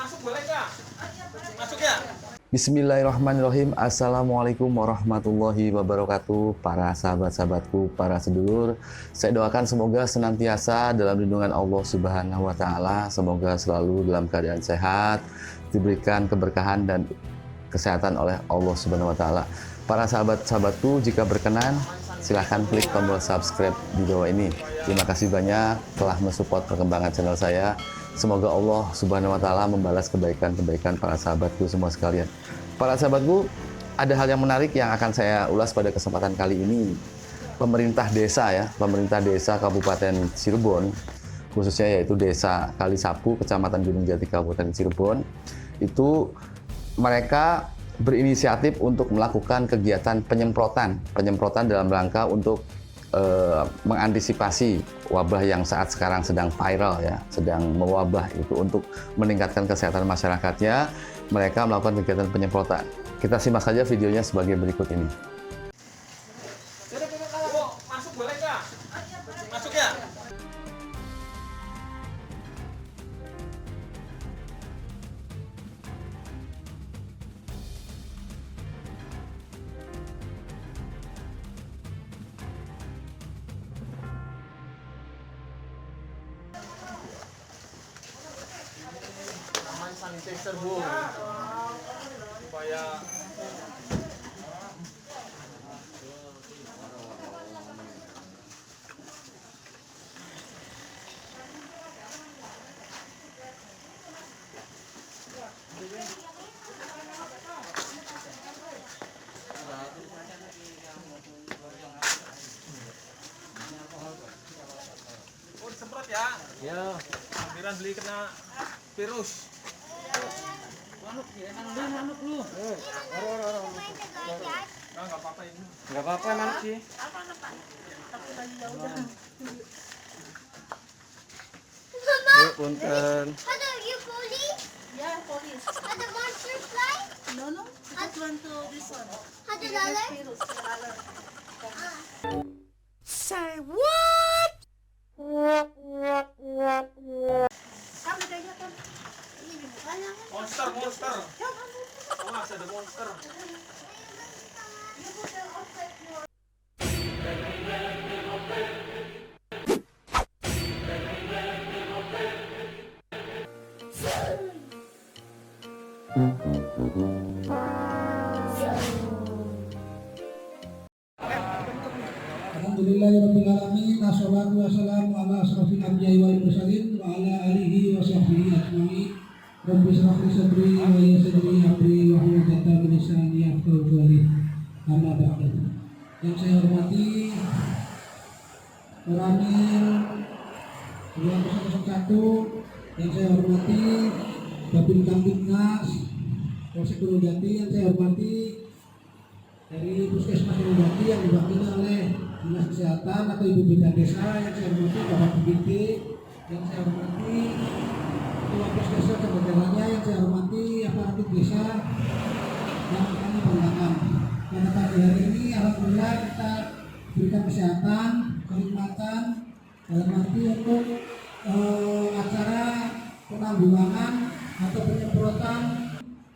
masuk boleh nggak? Masuk ya? Bismillahirrahmanirrahim. Assalamualaikum warahmatullahi wabarakatuh. Para sahabat-sahabatku, para sedulur, saya doakan semoga senantiasa dalam lindungan Allah Subhanahu wa Ta'ala. Semoga selalu dalam keadaan sehat, diberikan keberkahan dan kesehatan oleh Allah Subhanahu wa Ta'ala. Para sahabat-sahabatku, jika berkenan, silahkan klik tombol subscribe di bawah ini. Terima kasih banyak telah mensupport perkembangan channel saya. Semoga Allah Subhanahu wa Ta'ala membalas kebaikan-kebaikan para sahabatku semua sekalian. Para sahabatku, ada hal yang menarik yang akan saya ulas pada kesempatan kali ini. Pemerintah desa Kabupaten Cirebon, khususnya yaitu Desa Kalisapu, Kecamatan Gunung Jati, Kabupaten Cirebon, itu mereka berinisiatif untuk melakukan kegiatan penyemprotan dalam rangka untuk mengantisipasi wabah yang saat sekarang sedang viral ya, sedang mewabah, itu untuk meningkatkan kesehatan masyarakatnya. Mereka melakukan kegiatan penyemprotan. Kita simak saja videonya sebagai berikut ini. Masuk boleh nggak? Masuk ya? Sanitizer bu, supaya disemprot ya? Ya. Ambiran beli kena virus. Manuk lu. Enggak apa-apa ini. Enggak apa-apa manuk sih. Apa? Tapi lagi ya udah. Yuk, punten. Ada you police? Yeah, police. Ada monster fly? No. Just went to this one. Ada laler? Virus, laler. Say what? Kami kayaknya kan. Ini bukan yang Monster. Awas ada monster. Alhamdulillahirrahmanirrahim. Assalatu wassalamu ala asrafil anbiya'i wal mursalin wa ala alihi wa sahbihi ajma'in. Rabbi shrah li sadri wa yassir li amri wahlul 'uqdatam min lisani yafqahu qawli. Amma ba'du. Yang saya hormati Koramil 2001, yang saya hormati Babin Kamtibnas Polsek Gunung Jati, yang saya hormati dari Puskesmas Gunung Jati yang diwakili oleh Dinas Kesehatan atau Ibu Bidan Desa, yang saya hormati Bapak BPD, yang saya hormati Ketua Puskesmas dan jajarannya, yang saya hormati aparatur desa yang kami banggakan. Pada pagi hari ini alhamdulillah kita berikan kesehatan, kenikmatan dalam arti untuk acara penanggulangan atau penyemprotan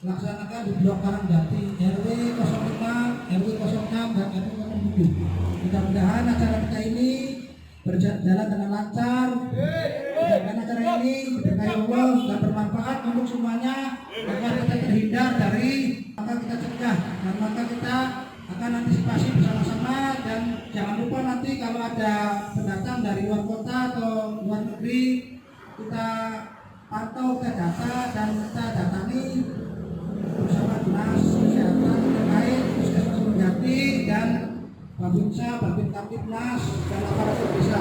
dilaksanakan di Blok Karangjati RW 05, RW 06 dan RW 07. Mudah-mudahan acara kita ini berjalan dengan lancar. Mudah-mudahan acara ini diberkahi Allah dan bermanfaat untuk semuanya, agar kita terhindar dari maka kita cegah dan maka kita akan antisipasi bersama-sama. Dan jangan lupa nanti kalau ada pendatang dari luar kota atau luar negeri, kita pantau, kita data dan kita datangi bersama Dinas Kesehatan terkait Puskesmas Gunung Jati dan Babinsa, Babin Kamtibnas dan aparatur desa.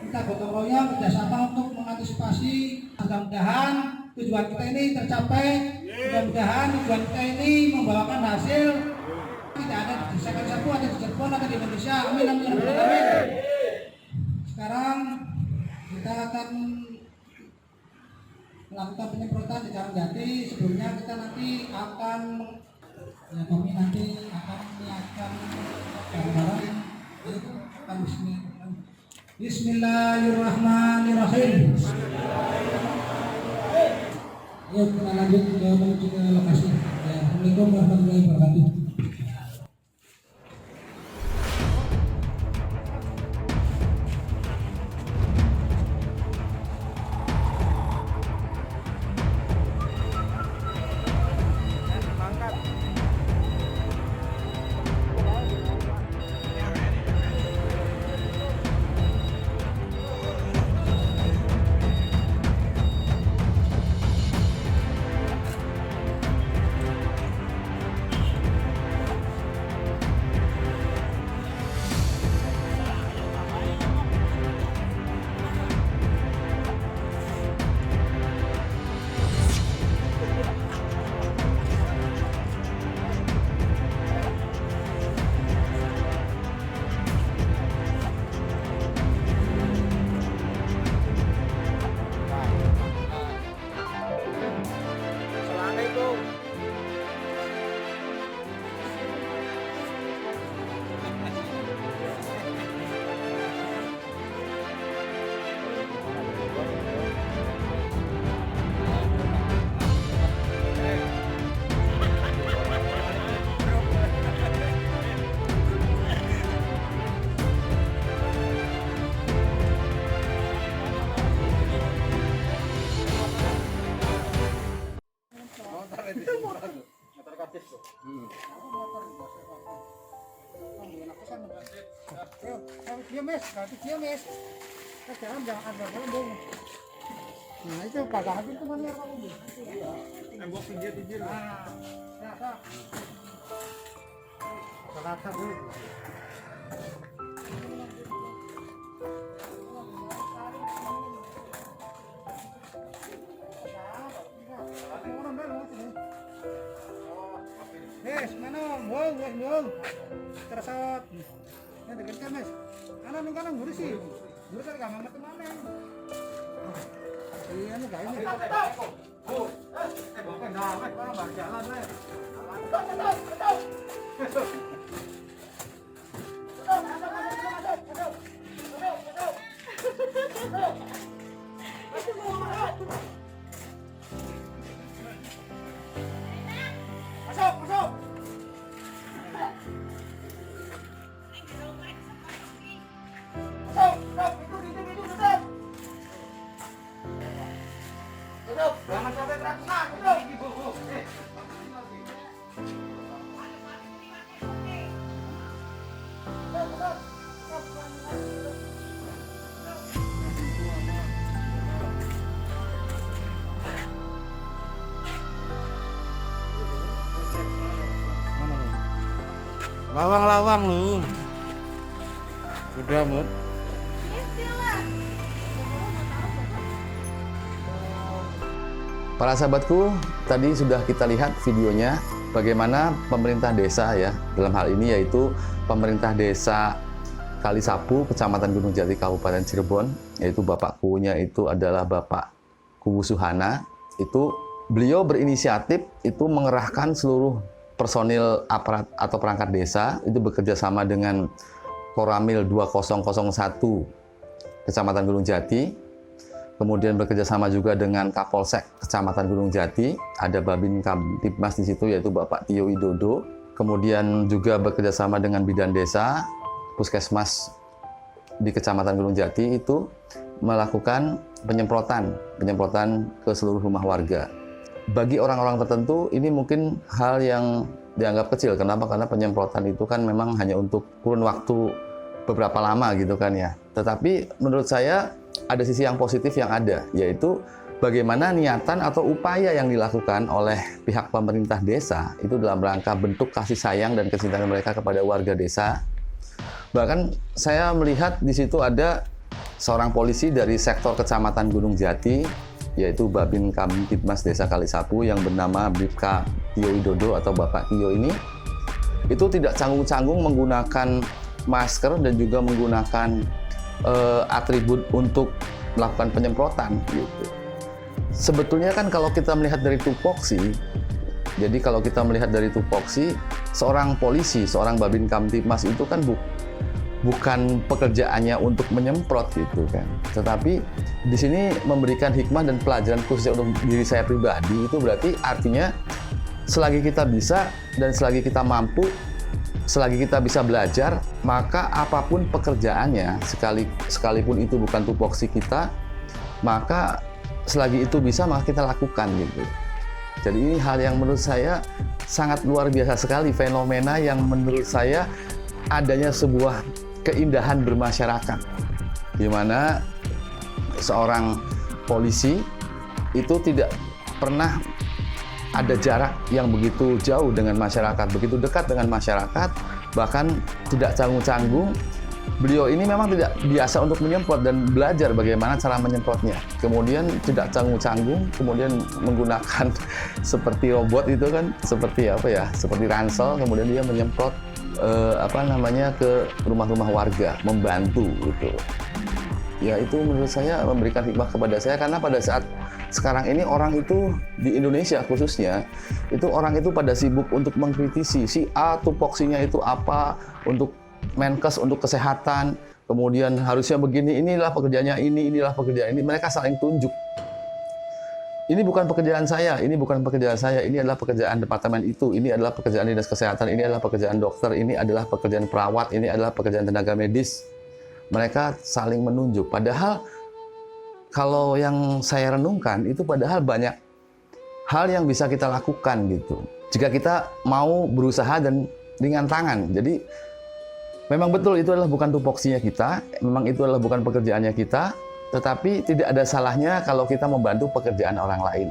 Kita gotong royong kerjasama untuk mengantisipasi. Mudah-mudahan tujuan kita ini tercapai. Mudah-mudahan tujuan kita ini membawakan hasil. Tidak ada di Desa Kalisapu, ada di Cirebon, ada di Indonesia. Amin, amin, amin. Sekarang kita akan melakukan penyemprotan di Karangjati. Sebelumnya kita nanti akan kami nanti akan menyiapkan barang-barang. Itu akan Bismillahirrahmanirrahim. Yuk kita lanjut menuju ke lokasi. Ya, Assalamualaikum warahmatullahi wabarakatuh. Dia mes, nanti dia mes. Jangan ada gelembung. Nah itu pasangan itu mana yang kamu? Embok pinggir. Nah, ya. Salata dulu. Mes, mana? Wong. Tersot. Ya dekat mes. Kanan ngurus sih. Ngurus kan gampang ketemu mana? Iya nih kayak ini. Emboknya nggak, orang baru jalan, weh. Masuk. Jangan sampai terakhir. Lawang lu. Sudah, Mut. Para sahabatku, tadi sudah kita lihat videonya bagaimana pemerintah desa ya, dalam hal ini yaitu pemerintah desa Kalisapu, Kecamatan Gunung Jati, Kabupaten Cirebon, yaitu Bapak Kuunya itu adalah Bapak Kuu Suhana. Itu beliau berinisiatif itu mengerahkan seluruh personil aparat atau perangkat desa, itu bekerja sama dengan Koramil 2001 Kecamatan Gunung Jati. Kemudian bekerja sama juga dengan Kapolsek Kecamatan Gunung Jati, ada Babin Kamtibmas di situ yaitu Bapak Tio Widodo. Kemudian juga bekerja sama dengan Bidan Desa, Puskesmas di Kecamatan Gunung Jati itu melakukan penyemprotan ke seluruh rumah warga. Bagi orang-orang tertentu ini mungkin hal yang dianggap kecil. Kenapa? Karena penyemprotan itu kan memang hanya untuk kurun waktu beberapa lama gitu kan ya. Tetapi menurut saya ada sisi yang positif yang ada, yaitu bagaimana niatan atau upaya yang dilakukan oleh pihak pemerintah desa itu dalam rangka bentuk kasih sayang dan kecintaan mereka kepada warga desa. Bahkan saya melihat di situ ada seorang polisi dari sektor Kecamatan Gunung Jati, yaitu Babin Kamtibmas Desa Kalisapu yang bernama Bribka Tio Widodo atau Bapak Tio ini, itu tidak canggung-canggung menggunakan masker dan juga menggunakan atribut untuk melakukan penyemprotan gitu. Sebetulnya kan kalau kita melihat dari tupoksi, jadi kalau kita melihat dari tupoksi, seorang polisi, seorang Babin Kamtibmas itu kan bukan pekerjaannya untuk menyemprot gitu kan. Tetapi di sini memberikan hikmah dan pelajaran khususnya untuk diri saya pribadi, itu berarti artinya selagi kita bisa dan selagi kita mampu, selagi kita bisa belajar, maka apapun pekerjaannya, sekalipun itu bukan tupoksi kita, maka selagi itu bisa maka kita lakukan gitu. Jadi ini hal yang menurut saya sangat luar biasa sekali, fenomena yang menurut saya adanya sebuah keindahan bermasyarakat, di mana seorang polisi itu tidak pernah ada jarak yang begitu jauh dengan masyarakat, begitu dekat dengan masyarakat, bahkan tidak canggung-canggung. Beliau ini memang tidak biasa untuk menyemprot dan belajar bagaimana cara menyemprotnya. Kemudian tidak canggung-canggung, kemudian menggunakan seperti robot itu kan, seperti apa ya, seperti ransel, kemudian dia menyemprot ke rumah-rumah warga, membantu gitu. Ya itu menurut saya memberikan hikmah kepada saya, karena pada saat sekarang ini orang itu di Indonesia khususnya, itu orang itu pada sibuk untuk mengkritisi si A tupoksinya itu apa, untuk Menkes, untuk kesehatan, kemudian harusnya begini, inilah pekerjaannya ini, inilah pekerjaan ini, mereka saling tunjuk. Ini bukan pekerjaan saya, ini bukan pekerjaan saya, ini adalah pekerjaan departemen itu, ini adalah pekerjaan dinas kesehatan, ini adalah pekerjaan dokter, ini adalah pekerjaan perawat, ini adalah pekerjaan tenaga medis. Mereka saling menunjuk. Padahal kalau yang saya renungkan itu padahal banyak hal yang bisa kita lakukan gitu. Jika kita mau berusaha dan ringan tangan. Jadi memang betul itu adalah bukan tupoksinya kita, memang itu adalah bukan pekerjaannya kita, tetapi tidak ada salahnya kalau kita membantu pekerjaan orang lain.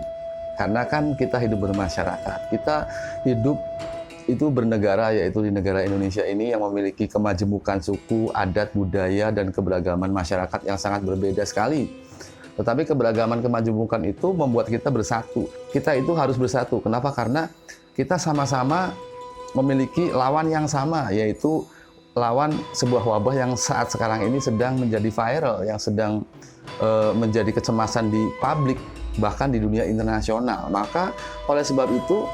Karena kan kita hidup bermasyarakat, kita hidup itu bernegara, yaitu di negara Indonesia ini yang memiliki kemajemukan suku, adat, budaya, dan keberagaman masyarakat yang sangat berbeda sekali. Tetapi keberagaman kemajemukan itu membuat kita bersatu. Kita itu harus bersatu. Kenapa? Karena kita sama-sama memiliki lawan yang sama, yaitu lawan sebuah wabah yang saat sekarang ini sedang menjadi viral, yang sedang menjadi kecemasan di publik, bahkan di dunia internasional. Maka oleh sebab itu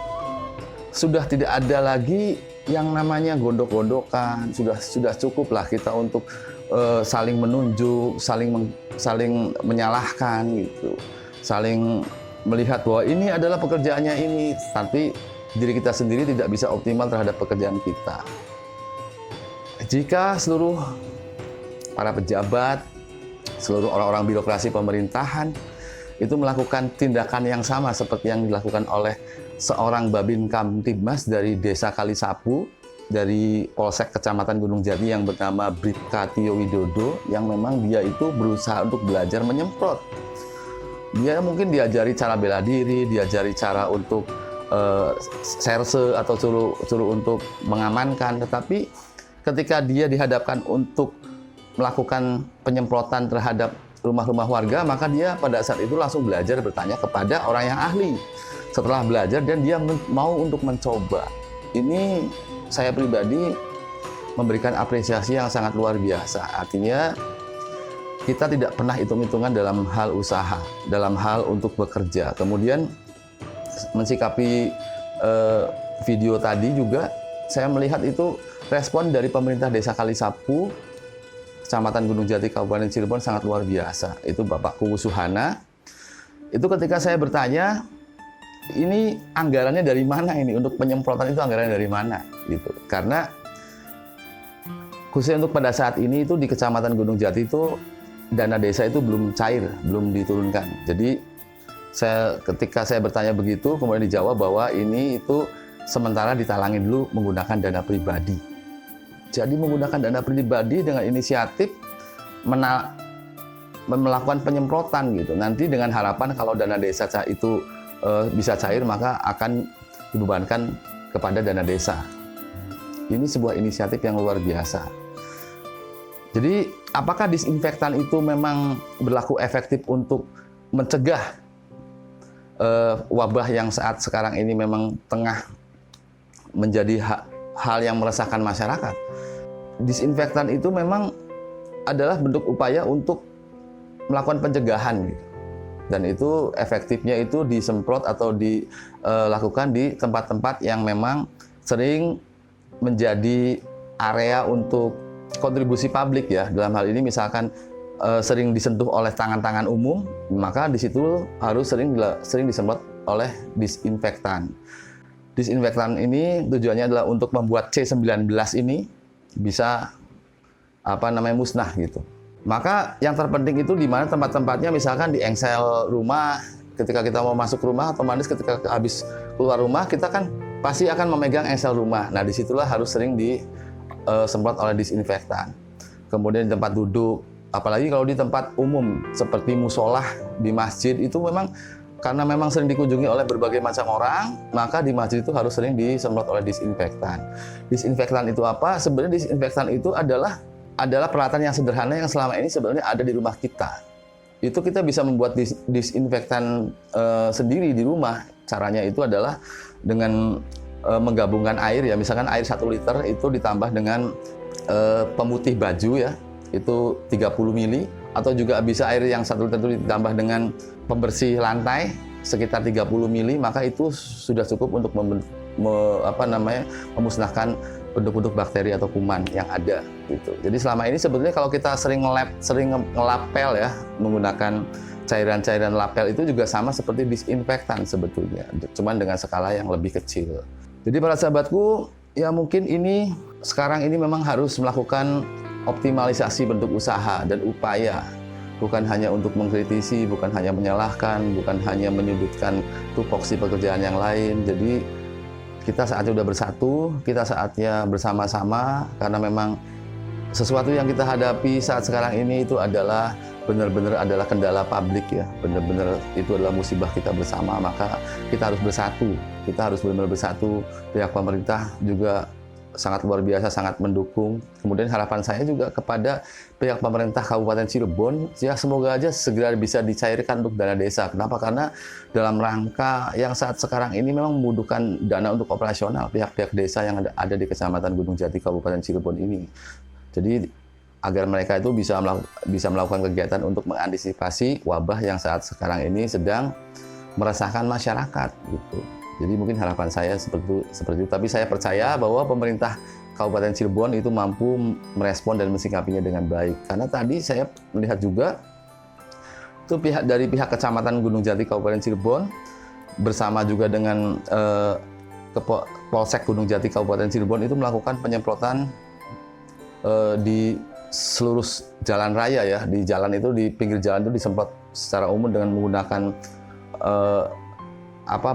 sudah tidak ada lagi yang namanya gondok-gondokan. Sudah cukuplah kita untuk saling menunjuk, saling menyalahkan gitu, saling melihat bahwa ini adalah pekerjaannya ini, tapi diri kita sendiri tidak bisa optimal terhadap pekerjaan kita. Jika seluruh para pejabat, seluruh orang-orang birokrasi pemerintahan itu melakukan tindakan yang sama seperti yang dilakukan oleh seorang Babin Kamtibmas dari Desa Kalisapu, dari Polsek Kecamatan Gunung Jati yang bernama Bribka Tio Widodo, yang memang dia itu berusaha untuk belajar menyemprot. Dia mungkin diajari cara bela diri, diajari cara untuk serse atau suruh untuk mengamankan, tetapi ketika dia dihadapkan untuk melakukan penyemprotan terhadap rumah-rumah warga, maka dia pada saat itu langsung belajar bertanya kepada orang yang ahli. Setelah belajar dan dia mau untuk mencoba. Ini saya pribadi memberikan apresiasi yang sangat luar biasa. Artinya kita tidak pernah hitung-hitungan dalam hal usaha, dalam hal untuk bekerja. Kemudian mensikapi video tadi juga, saya melihat itu respon dari pemerintah Desa Kalisapu, Kecamatan Gunung Jati, Kabupaten Cirebon sangat luar biasa. Itu Bapak Kuwu Suhana. Itu ketika saya bertanya, ini anggarannya dari mana ini? Untuk penyemprotan itu anggarannya dari mana? Gitu. Karena khususnya untuk pada saat ini itu di Kecamatan Gunung Jati itu dana desa itu belum cair, belum diturunkan. Jadi ketika saya bertanya begitu, kemudian dijawab bahwa ini itu sementara ditalangin dulu menggunakan dana pribadi. Jadi menggunakan dana pribadi dengan inisiatif melakukan penyemprotan gitu. Nanti dengan harapan kalau dana desa itu bisa cair, maka akan dibebankan kepada dana desa. Ini sebuah inisiatif yang luar biasa. Jadi apakah disinfektan itu memang berlaku efektif untuk mencegah wabah yang saat sekarang ini memang tengah menjadi hal yang meresahkan masyarakat? Disinfektan itu memang adalah bentuk upaya untuk melakukan pencegahan gitu. Dan itu efektifnya itu disemprot atau dilakukan di tempat-tempat yang memang sering menjadi area untuk kontribusi publik ya. Dalam hal ini misalkan sering disentuh oleh tangan-tangan umum, maka di situ harus sering disemprot oleh disinfektan. Disinfektan ini tujuannya adalah untuk membuat C19 ini bisa musnah gitu. Maka yang terpenting itu di mana tempat-tempatnya, misalkan di engsel rumah, ketika kita mau masuk rumah, otomatis ketika habis keluar rumah kita kan pasti akan memegang engsel rumah. Nah, disitulah harus sering disemprot oleh disinfektan. Kemudian di tempat duduk, apalagi kalau di tempat umum seperti musolah, di masjid itu karena memang sering dikunjungi oleh berbagai macam orang, maka di masjid itu harus sering disemprot oleh disinfektan. Disinfektan itu apa? Sebenarnya disinfektan itu adalah peralatan yang sederhana yang selama ini sebenarnya ada di rumah kita. Itu kita bisa membuat disinfektan sendiri di rumah. Caranya itu adalah dengan menggabungkan air ya, misalkan air 1 liter itu ditambah dengan pemutih baju ya, itu 30 mili, atau juga bisa air yang 1 liter itu ditambah dengan pembersih lantai sekitar 30 mili, maka itu sudah cukup untuk memusnahkan bentuk-bentuk bakteri atau kuman yang ada gitu. Jadi selama ini sebetulnya kalau kita sering ngelapel ya, menggunakan cairan-cairan lapel itu juga sama seperti disinfektan sebetulnya, cuman dengan skala yang lebih kecil. Jadi para sahabatku, ya mungkin sekarang ini memang harus melakukan optimalisasi bentuk usaha dan upaya, bukan hanya untuk mengkritisi, bukan hanya menyalahkan, bukan hanya menyudutkan tupoksi pekerjaan yang lain. Jadi kita saatnya udah bersatu, kita saatnya bersama-sama, karena memang sesuatu yang kita hadapi saat sekarang ini itu adalah benar-benar adalah kendala publik ya, benar-benar itu adalah musibah kita bersama, maka kita harus bersatu, kita harus benar-benar bersatu. Pihak pemerintah juga sangat luar biasa, sangat mendukung. Kemudian harapan saya juga kepada pihak pemerintah Kabupaten Cirebon, ya semoga aja segera bisa dicairkan untuk dana desa. Kenapa? Karena dalam rangka yang saat sekarang ini memang membutuhkan dana untuk operasional pihak-pihak desa yang ada di Kecamatan Gunung Jati Kabupaten Cirebon ini. Jadi agar mereka itu bisa melakukan kegiatan untuk mengantisipasi wabah yang saat sekarang ini sedang meresahkan masyarakat gitu. Jadi mungkin harapan saya seperti itu. Tapi saya percaya bahwa pemerintah Kabupaten Cirebon itu mampu merespon dan mensikapinya dengan baik. Karena tadi saya melihat juga itu dari pihak Kecamatan Gunung Jati Kabupaten Cirebon bersama juga dengan Polsek Gunung Jati Kabupaten Cirebon itu melakukan penyemprotan di seluruh jalan raya ya. Di jalan itu, di pinggir jalan itu disemprot secara umum dengan menggunakan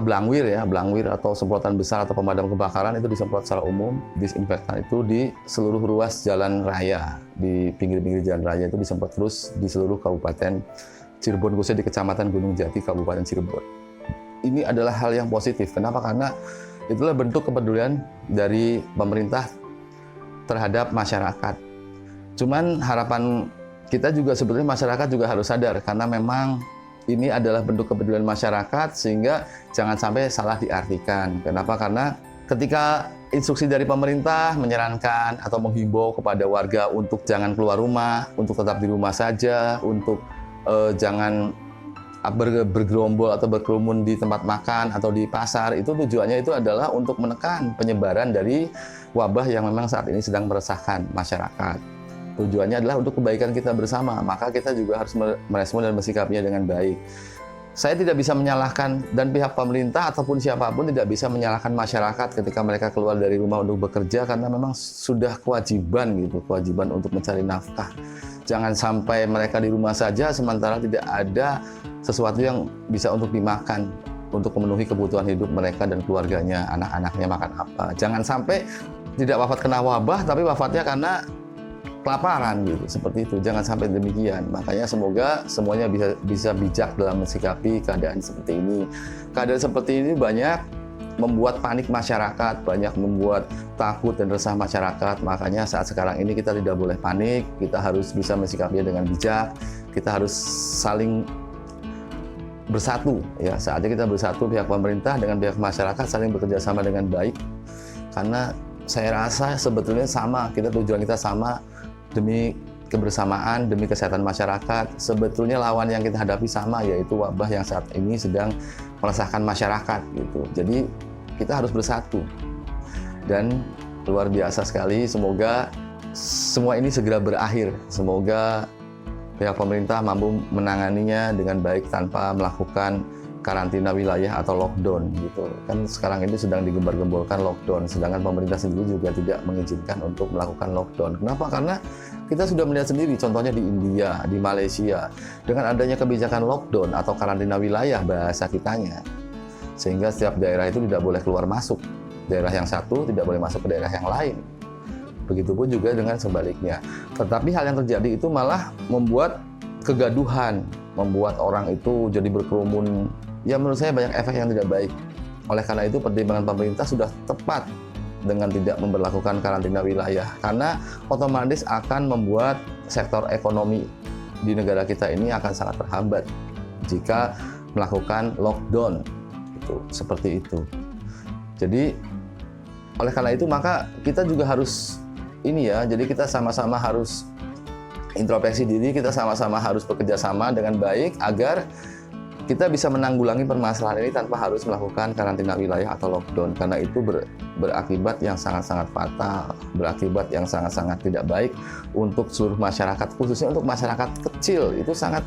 blangwir atau semprotan besar atau pemadam kebakaran, itu disemprot secara umum. Disinfektan itu di seluruh ruas jalan raya, di pinggir-pinggir jalan raya itu disemprot terus di seluruh Kabupaten Cirebon, khususnya di Kecamatan Gunung Jati Kabupaten Cirebon. Ini adalah hal yang positif. Kenapa? Karena itulah bentuk kepedulian dari pemerintah terhadap masyarakat. Cuman harapan kita juga sebetulnya masyarakat juga harus sadar, karena memang ini adalah bentuk kepedulian masyarakat, sehingga jangan sampai salah diartikan. Kenapa? Karena ketika instruksi dari pemerintah menyarankan atau menghimbau kepada warga untuk jangan keluar rumah, untuk tetap di rumah saja, untuk jangan bergerombol atau berkerumun di tempat makan atau di pasar, itu tujuannya itu adalah untuk menekan penyebaran dari wabah yang memang saat ini sedang meresahkan masyarakat. Tujuannya adalah untuk kebaikan kita bersama, maka kita juga harus merespon dan mensikapinya dengan baik. Saya tidak bisa menyalahkan, dan pihak pemerintah ataupun siapapun tidak bisa menyalahkan masyarakat ketika mereka keluar dari rumah untuk bekerja, karena memang sudah kewajiban untuk mencari nafkah. Jangan sampai mereka di rumah saja sementara tidak ada sesuatu yang bisa untuk dimakan, untuk memenuhi kebutuhan hidup mereka dan keluarganya, anak-anaknya makan apa. Jangan sampai tidak wafat kena wabah, tapi wafatnya karena kelaparan gitu, seperti itu. Jangan sampai demikian. Makanya semoga semuanya bisa bijak dalam mensikapi keadaan seperti ini. Keadaan seperti ini banyak membuat panik masyarakat, banyak membuat takut dan resah masyarakat. Makanya saat sekarang ini kita tidak boleh panik, kita harus bisa mensikapinya dengan bijak. Kita harus saling bersatu ya. Saatnya kita bersatu, pihak pemerintah dengan pihak masyarakat saling bekerja sama dengan baik. Karena saya rasa sebetulnya sama, tujuan kita sama, demi kebersamaan, demi kesehatan masyarakat. Sebetulnya lawan yang kita hadapi sama, yaitu wabah yang saat ini sedang meresahkan masyarakat gitu. Jadi kita harus bersatu. Dan luar biasa sekali, semoga semua ini segera berakhir. Semoga pihak pemerintah mampu menanganinya dengan baik tanpa melakukan karantina wilayah atau lockdown gitu. Kan sekarang ini sedang digembar-gemborkan lockdown, sedangkan pemerintah sendiri juga tidak mengizinkan untuk melakukan lockdown. Kenapa? Karena kita sudah melihat sendiri contohnya di India, di Malaysia, dengan adanya kebijakan lockdown atau karantina wilayah bahasa kitanya, sehingga setiap daerah itu tidak boleh keluar masuk. Daerah yang satu tidak boleh masuk ke daerah yang lain. Begitupun juga dengan sebaliknya. Tetapi hal yang terjadi itu malah membuat kegaduhan, membuat orang itu jadi berkerumun. Ya menurut saya banyak efek yang tidak baik. Oleh karena itu pertimbangan pemerintah sudah tepat dengan tidak memberlakukan karantina wilayah, karena otomatis akan membuat sektor ekonomi di negara kita ini akan sangat terhambat jika melakukan lockdown itu seperti itu. Jadi oleh karena itu maka kita juga harus jadi kita sama-sama harus introspeksi diri, kita sama-sama harus bekerja sama dengan baik agar kita bisa menanggulangi permasalahan ini tanpa harus melakukan karantina wilayah atau lockdown, karena itu berakibat yang sangat-sangat fatal, berakibat yang sangat-sangat tidak baik untuk seluruh masyarakat, khususnya untuk masyarakat kecil. Itu sangat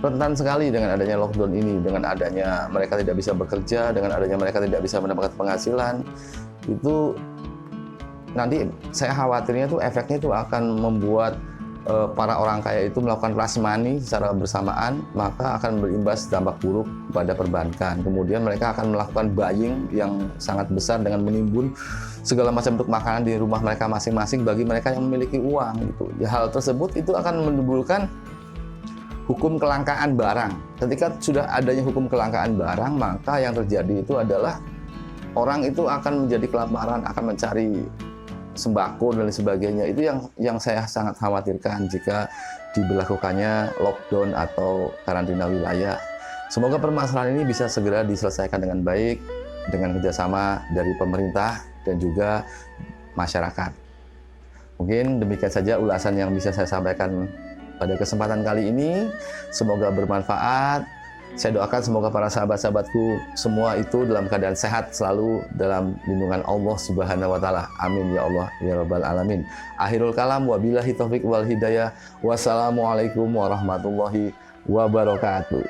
rentan sekali dengan adanya lockdown ini, dengan adanya mereka tidak bisa bekerja, dengan adanya mereka tidak bisa mendapatkan penghasilan. Itu nanti saya khawatirnya tuh efeknya itu akan membuat para orang kaya itu melakukan rush money secara bersamaan, maka akan berimbas dampak buruk pada perbankan. Kemudian mereka akan melakukan buying yang sangat besar dengan menimbun segala macam bentuk makanan di rumah mereka masing-masing bagi mereka yang memiliki uang gitu. Ya, hal tersebut itu akan menimbulkan hukum kelangkaan barang. Ketika sudah adanya hukum kelangkaan barang, maka yang terjadi itu adalah orang itu akan menjadi kelaparan, akan mencari sembako dan sebagainya. Itu yang saya sangat khawatirkan jika diberlakukannya lockdown atau karantina wilayah. Semoga permasalahan ini bisa segera diselesaikan dengan baik dengan kerjasama dari pemerintah dan juga masyarakat. Mungkin demikian saja ulasan yang bisa saya sampaikan pada kesempatan kali ini. Semoga bermanfaat. Saya doakan semoga para sahabat-sahabatku semua itu dalam keadaan sehat selalu dalam lindungan Allah Subhanahu wa taala. Amin ya Allah ya rabbal alamin. Akhirul kalam, wabillahi taufik wal hidayah. Wassalamualaikum warahmatullahi wabarakatuh.